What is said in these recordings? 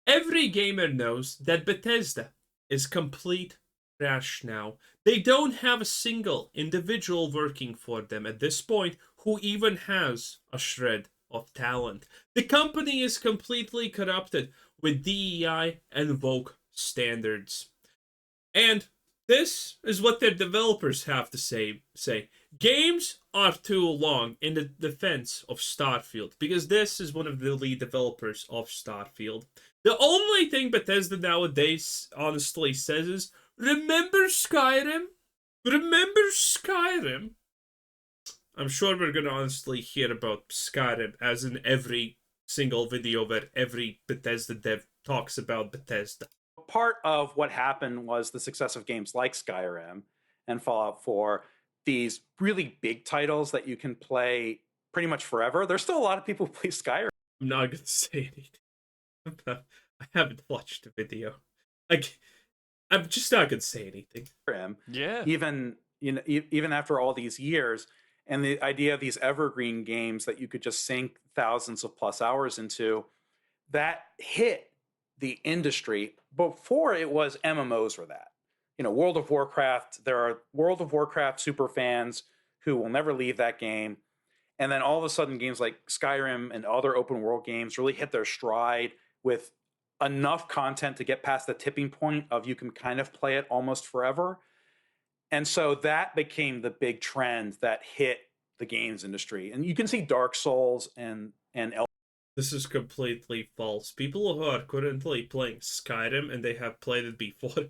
Every gamer knows that Bethesda is complete trash now. They don't have a single individual working for them at this point who even has a shred of talent. The company is completely corrupted with DEI and woke standards. And this is what their developers have to say. Games are too long in the defense of Starfield, because this is one of the lead developers of Starfield. The only thing Bethesda nowadays honestly says is, remember Skyrim? Remember Skyrim? I'm sure we're gonna honestly hear about Skyrim as in every single video where every Bethesda dev talks about Bethesda. Part of what happened was the success of games like Skyrim and Fallout 4, these really big titles that you can play pretty much forever. There's still a lot of people who play Skyrim. I'm not gonna say anything. I haven't watched the video. Like, I'm just not gonna say anything. Yeah. Even after all these years, and the idea of these evergreen games that you could just sink thousands of plus hours into, that hit the industry before it was MMOs were that. World of Warcraft, there are World of Warcraft super fans who will never leave that game. And then all of a sudden games like Skyrim and other open world games really hit their stride with enough content to get past the tipping point of you can kind of play it almost forever. And so that became the big trend that hit the games industry. And you can see Dark Souls and This is completely false. People who are currently playing Skyrim and they have played it before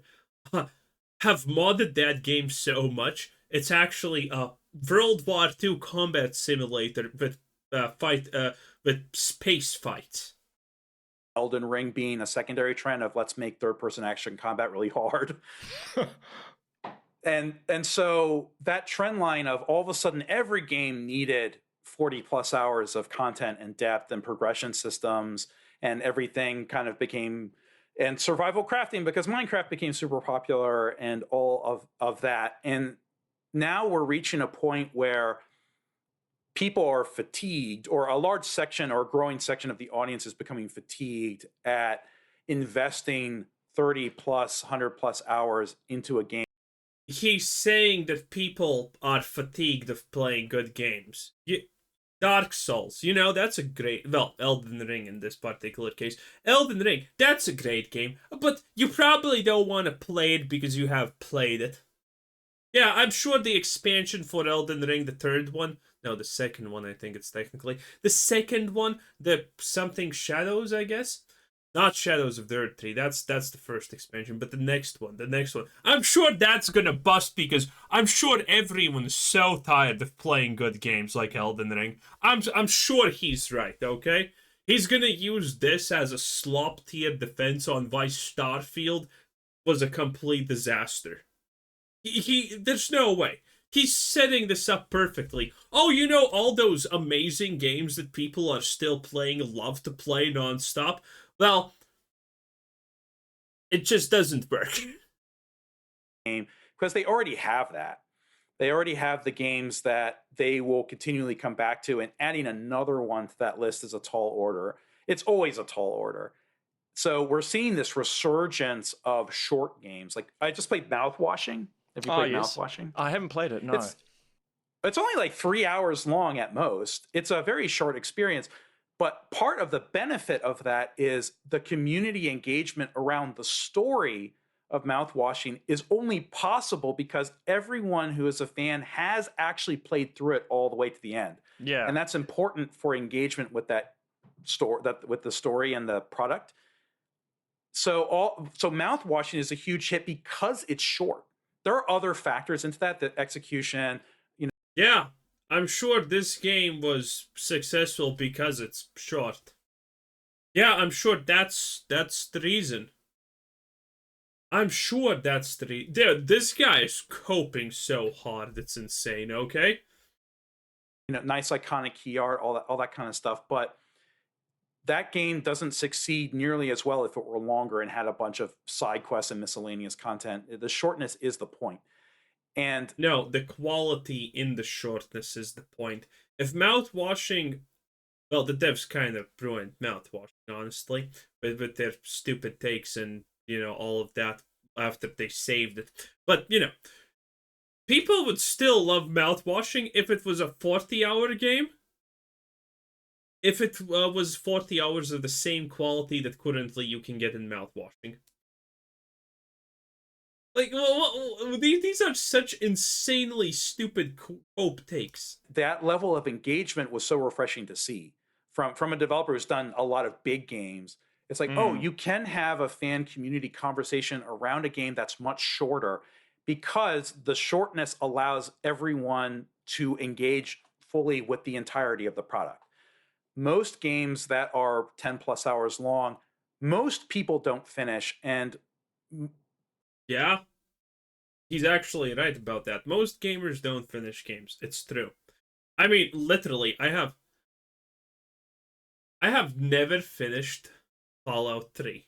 have modded that game so much. It's actually a World War II combat simulator with with space fights. Elden Ring being a secondary trend of let's make third-person action combat really hard. and so that trend line of all of a sudden every game needed 40 plus hours of content and depth and progression systems, and everything kind of became, and survival crafting, because Minecraft became super popular and all of that. And now we're reaching a point where people are fatigued, or a large section or a growing section of the audience is becoming fatigued at investing 30 plus 100 plus hours into a game. He's saying that people are fatigued of playing good games. Dark Souls, that's a great, well, Elden Ring in this particular case. Elden Ring, that's a great game, but you probably don't want to play it because you have played it. Yeah, I'm sure the expansion for Elden Ring, the third one, no, the second one, I think it's technically. The second one, the something Shadows, I guess? Not Shadows of the Earth 3, that's the first expansion, but the next one. I'm sure that's gonna bust because I'm sure everyone's so tired of playing good games like Elden Ring. I'm sure he's right, okay? He's gonna use this as a slop tier defense on why Starfield was a complete disaster. There's no way. He's setting this up perfectly. Oh, all those amazing games that people are still playing, love to play nonstop? Well, it just doesn't work. Because they already have that. They already have the games that they will continually come back to, and adding another one to that list is a tall order. It's always a tall order. So we're seeing this resurgence of short games. Like, I just played Mouthwashing. Have you played Mouthwashing? I haven't played it, no. It's only like 3 hours long at most. It's a very short experience. But part of the benefit of that is the community engagement around the story of Mouthwashing is only possible because everyone who is a fan has actually played through it all the way to the end. Yeah. And that's important for engagement with that story, with the story and the product. So Mouthwashing is a huge hit because it's short. There are other factors into that, the execution, Yeah, I'm sure this game was successful because it's short. Yeah, I'm sure that's the reason. I'm sure that's the reason. Dude, this guy is coping so hard, it's insane, okay? Nice iconic key art, all that kind of stuff, but that game doesn't succeed nearly as well if it were longer and had a bunch of side quests and miscellaneous content. The shortness is the point. And no, the quality in the shortness is the point. If Mouthwashing Well, the devs kind of ruined mouthwash, honestly, with their stupid takes and all of that after they saved it. But people would still love mouthwashing if it was a 40-hour game. If it was 40 hours of the same quality that currently you can get in mouthwashing. Like, these are such insanely stupid cope takes. That level of engagement was so refreshing to see from a developer who's done a lot of big games. It's like, oh, you can have a fan community conversation around a game that's much shorter because the shortness allows everyone to engage fully with the entirety of the product. Most games that are 10 plus hours long, most people don't finish. And yeah, he's actually right about that. Most gamers don't finish games. It's true. I mean, literally, I have never finished Fallout 3.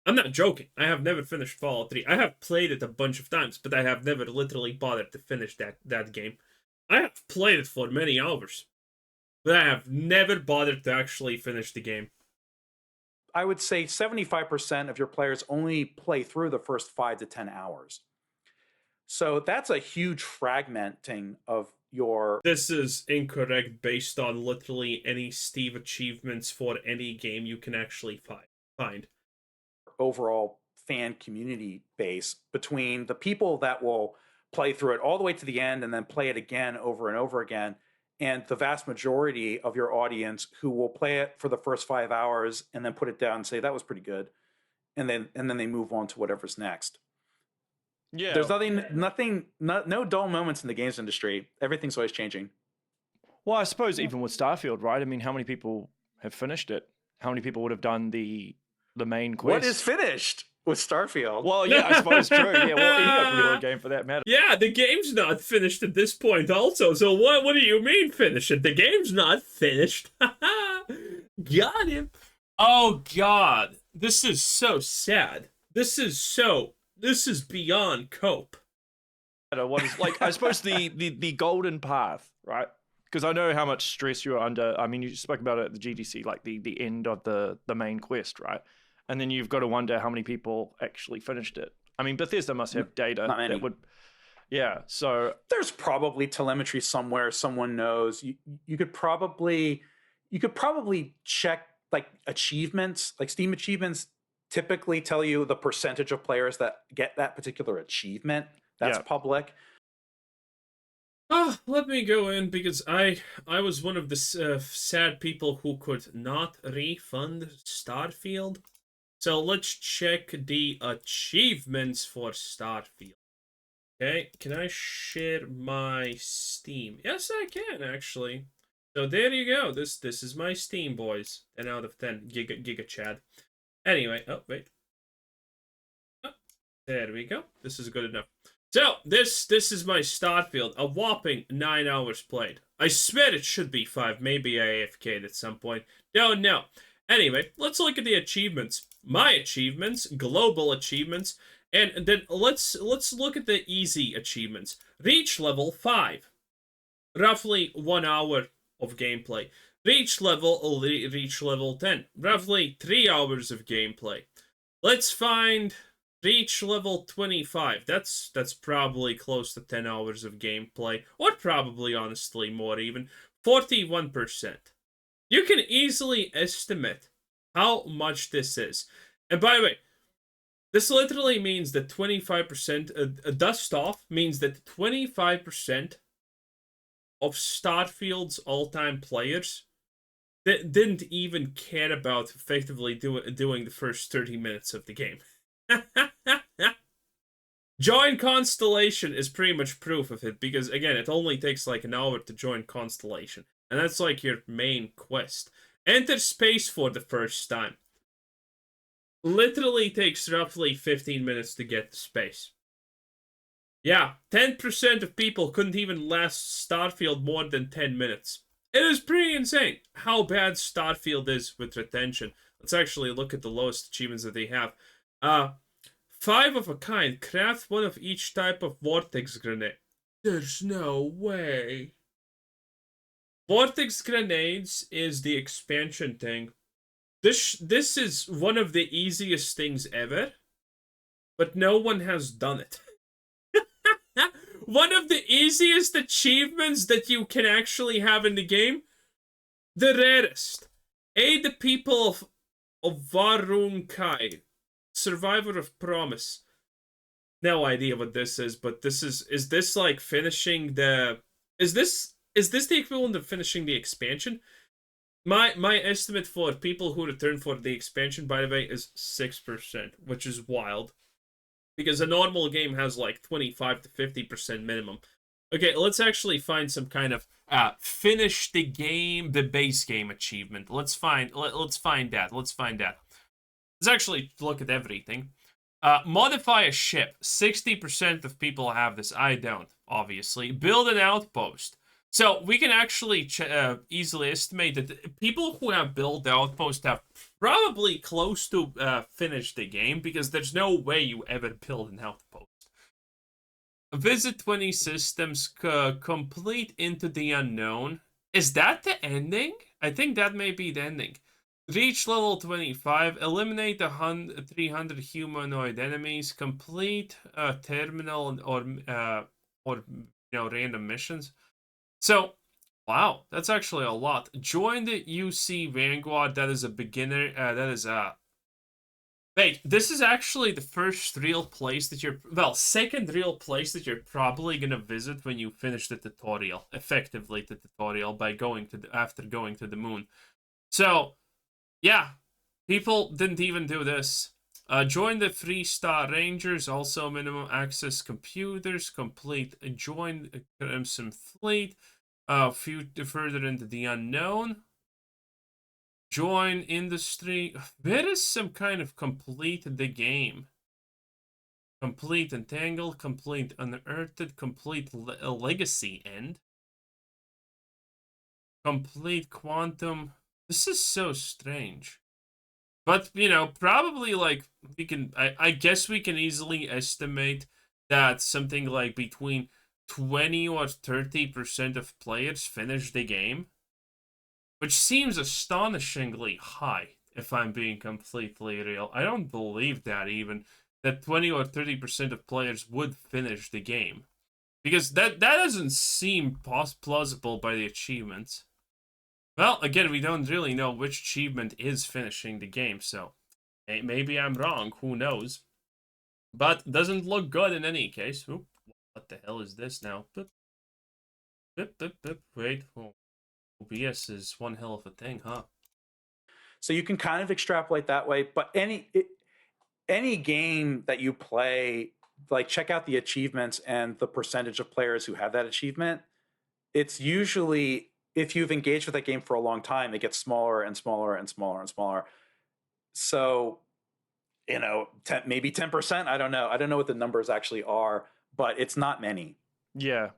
I'm not joking. I have never finished Fallout 3. I have played it a bunch of times, but I have never literally bothered to finish that game. I have played it for many hours, but I have never bothered to actually finish the game. I would say 75% of your players only play through the first 5 to 10 hours. So that's a huge fragmenting of your... This is incorrect based on literally any Steve achievements for any game you can actually find. Overall fan community base between the people that will play through it all the way to the end and then play it again over and over again, and the vast majority of your audience who will play it for the first 5 hours and then put it down and say that was pretty good, and then they move on to whatever's next. Yeah, there's no dull moments in the games industry. Everything's always changing. Well, I suppose even with Starfield, right? I mean, how many people have finished it? How many people would have done the main quest? What is finished with Starfield? Well, yeah, I suppose true. Yeah, well, any open world game for that matter. Yeah, the game's not finished at this point also, so what do you mean finish it? The game's not finished. Got him. Oh, God. This is so sad. This is beyond cope. What is, like, I suppose the golden path, right? Because I know how much stress you're under. I mean, you spoke about it at the GDC, like the end of the main quest, right? And then you've got to wonder how many people actually finished it. I mean, Bethesda must have data that would... Yeah, so... There's probably telemetry somewhere someone knows. You could probably check, like, achievements. Like, Steam achievements typically tell you the percentage of players that get that particular achievement. That's public. Let me go in because I was one of the sad people who could not refund Starfield. So let's check the achievements for Starfield. Okay, can I share my Steam? Yes, I can actually. So there you go. This is my Steam, boys. 10 out of 10. Giga Chad. Anyway, oh wait. Oh, there we go. This is good enough. So this is my Starfield. A whopping 9 hours played. I swear it should be 5. Maybe I AFK'd at some point. Don't know. Anyway, let's look at the achievements. My achievements, global achievements, and then let's look at the easy achievements. Reach level 5. Roughly 1 hour of gameplay. Reach level 10. Roughly 3 hours of gameplay. Let's find reach level 25. That's probably close to 10 hours of gameplay, or probably honestly more even. 41%. You can easily estimate how much this is. And by the way, this literally means that 25%, dust off means that 25% of Starfield's all-time players that didn't even care about effectively doing the first 30 minutes of the game. Join Constellation is pretty much proof of it, because again, it only takes like an hour to join Constellation, and that's like your main quest. Enter space for the first time. Literally takes roughly 15 minutes to get to space. Yeah, 10% of people couldn't even last Starfield more than 10 minutes. It is pretty insane how bad Starfield is with retention. Let's actually look at the lowest achievements that they have. 5 of a kind. Craft one of each type of vortex grenade. There's no way. Vortex grenades is the expansion thing. This is one of the easiest things ever, but no one has done it. One of the easiest achievements that you can actually have in the game, the rarest. Aid the people of Varun Kai, survivor of promise. No idea what this is, but this is this like finishing the is this the equivalent of finishing the expansion? My estimate for people who return for the expansion, by the way, is 6%, which is wild. Because a normal game has like 25 to 50% minimum. Okay, let's actually find some kind of finish the game, the base game achievement. Let's find that. Let's actually look at everything. Modify a ship. 60% of people have this. I don't, obviously. Build an outpost. So we can actually easily estimate that people who have built outposts have probably close to finish the game, because there's no way you ever build an outpost. Visit 20 systems, complete Into the Unknown. Is that the ending? I think that may be the ending. Reach level 25, eliminate 300 humanoid enemies, complete terminal or random missions. So, wow, that's actually a lot. Join the UC Vanguard. That is a beginner. Wait, this is actually the first real place that second real place that you're probably gonna visit when you finish the tutorial. Effectively, the tutorial by after going to the moon. So, yeah, people didn't even do this. Join the Freestar Rangers, also minimum access computers, complete. Join Crimson Fleet, further into the unknown. Join industry. There is some kind of complete the game. Complete Entangled, complete Unearthed, complete Legacy End. Complete Quantum. This is so strange. But, probably, like, I guess we can easily estimate that something like between 20 or 30% of players finish the game. Which seems astonishingly high, if I'm being completely real. I don't believe that even, that 20 or 30% of players would finish the game. Because that doesn't seem plausible by the achievements. Well, again, we don't really know which achievement is finishing the game, so maybe I'm wrong, who knows. But doesn't look good in any case. Oop, what the hell is this now? Wait, OBS is one hell of a thing, huh? So you can kind of extrapolate that way, but any game that you play, like check out the achievements and the percentage of players who have that achievement. It's usually, if you've engaged with that game for a long time, it gets smaller and smaller and smaller and smaller. So, maybe 10%. I don't know. I don't know what the numbers actually are, but it's not many. Yeah,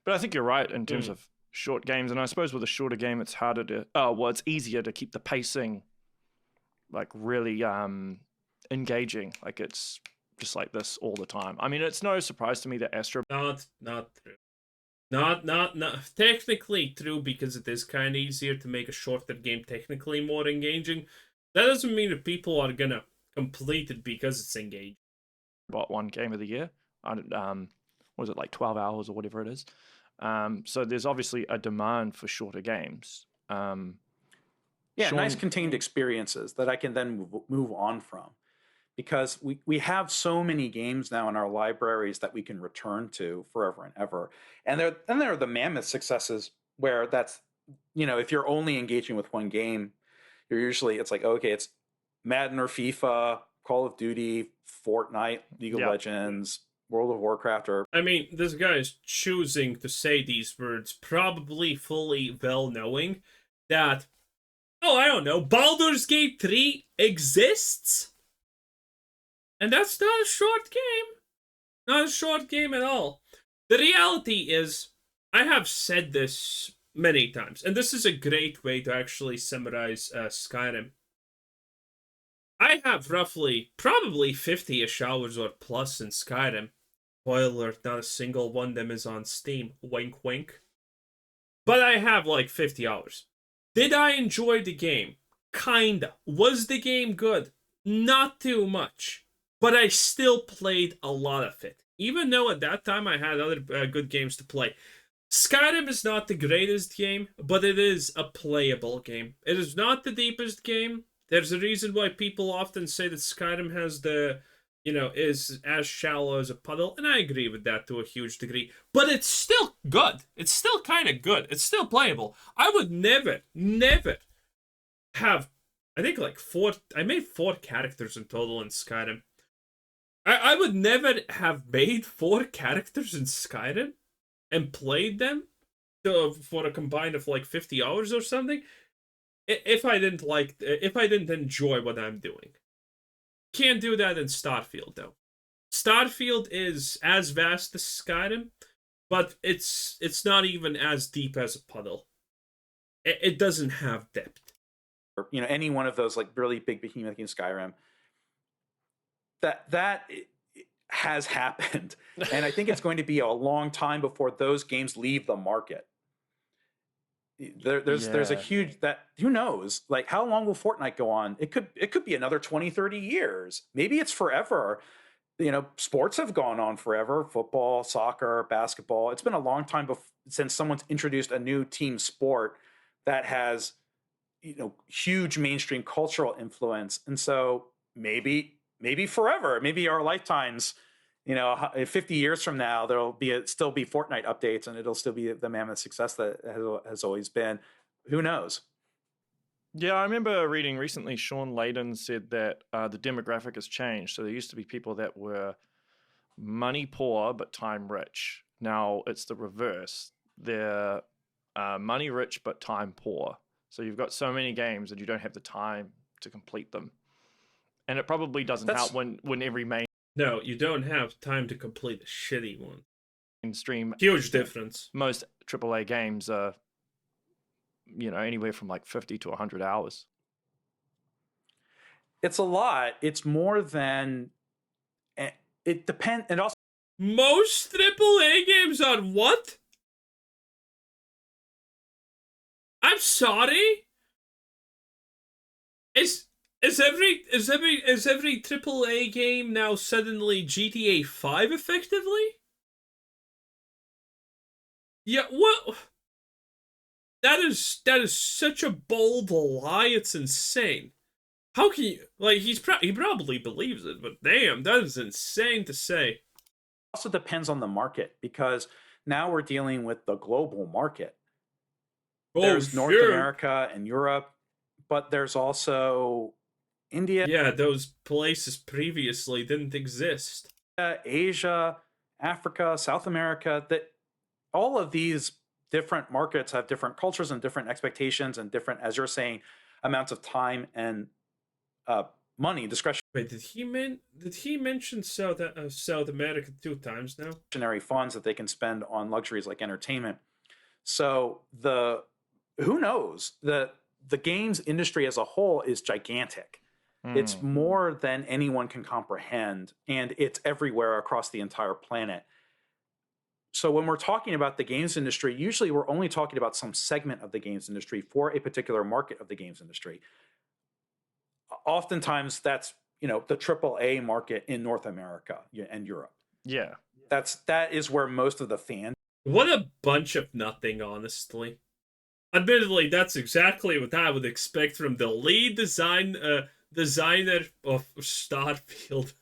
but I think you're right in terms of short games, and I suppose with a shorter game, it's harder to. It's easier to keep the pacing, like really engaging. Like it's just like this all the time. I mean, it's no surprise to me that Astro. Not true. Not technically true, because it is kind of easier to make a shorter game technically more engaging. That doesn't mean that people are gonna complete it because it's engaging. Bought one game of the year. Was it like 12 hours or whatever it is? So there's obviously a demand for shorter games. Nice contained experiences that I can then move on from. Because we have so many games now in our libraries that we can return to forever and ever. And there are the mammoth successes where that's, if you're only engaging with one game, it's like, okay, it's Madden or FIFA, Call of Duty, Fortnite, League of Legends, World of Warcraft, or... I mean, this guy is choosing to say these words, probably fully well knowing that, I don't know, Baldur's Gate 3 exists? And that's not a short game. Not a short game at all. The reality is, I have said this many times, and this is a great way to actually summarize Skyrim. I have probably 50-ish hours or plus in Skyrim. Spoiler alert, not a single one of them is on Steam. Wink, wink. but I have like 50 hours. Did I enjoy the game? Kinda. Was the game good? Not too much. But I still played a lot of it. Even though at that time I had other good games to play. Skyrim is not the greatest game, but it is a playable game. It is not the deepest game. There's a reason why people often say that Skyrim has is as shallow as a puddle, and I agree with that to a huge degree. But it's still good. It's still kind of good. It's still playable. I would never have, I think like I made 4 characters in total in Skyrim. I would never have made 4 characters in Skyrim and played them for a combined of like 50 hours or something if I didn't enjoy what I'm doing. Can't do that in Starfield though. Starfield is as vast as Skyrim, but it's not even as deep as a puddle. It doesn't have depth. Or, any one of those like really big behemoth games, Skyrim, that has happened, and I think it's going to be a long time before those games leave the market. There's a huge who knows, like, how long will Fortnite go on? It could be another 20, 30 years. Maybe it's forever. Sports have gone on forever. Football, soccer, basketball. It's been a long time since someone's introduced a new team sport that has huge mainstream cultural influence. And so maybe forever, maybe our lifetimes, 50 years from now, there'll still be Fortnite updates, and it'll still be the mammoth success that has always been. Who knows? Yeah, I remember reading recently, Sean Layden said that the demographic has changed. So there used to be people that were money poor but time rich. Now it's the reverse. They're money rich but time poor. So you've got so many games and you don't have the time to complete them. And it probably doesn't help when every No, you don't have time to complete a shitty one. mainstream Huge difference. Most AAA games are, anywhere from like 50 to 100 hours. It's a lot. It's more than it depends. And also, most AAA games are what? I'm sorry. Is every AAA game now suddenly GTA 5 effectively? Yeah, what? That is such a bold lie. It's insane. How can you, like, he probably believes it, but damn, that is insane to say. also depends on the market, because now we're dealing with the global market. There's North America and Europe, but there's also India. Yeah, those places previously didn't exist. Asia, Africa, South America, that all of these different markets have different cultures and different expectations and different, as you're saying, amounts of time and money, discretionary. Wait, did he mention South America 2 times now? Funds that they can spend on luxuries like entertainment. So who knows? The games industry as a whole is gigantic. It's more than anyone can comprehend, and it's everywhere across the entire planet. So when we're talking about the games industry, usually we're only talking about some segment of the games industry for a particular market of the games industry. Oftentimes that's, the AAA market in North America and Europe. Yeah. That is where most of the fans. What a bunch of nothing, honestly. Admittedly, that's exactly what I would expect from the lead designer of Starfield.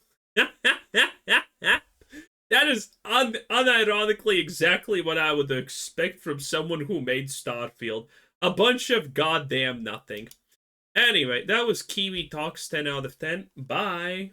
That is unironically exactly what I would expect from someone who made Starfield. A bunch of goddamn nothing. Anyway, that was Kiwi Talks 10 out of 10. Bye.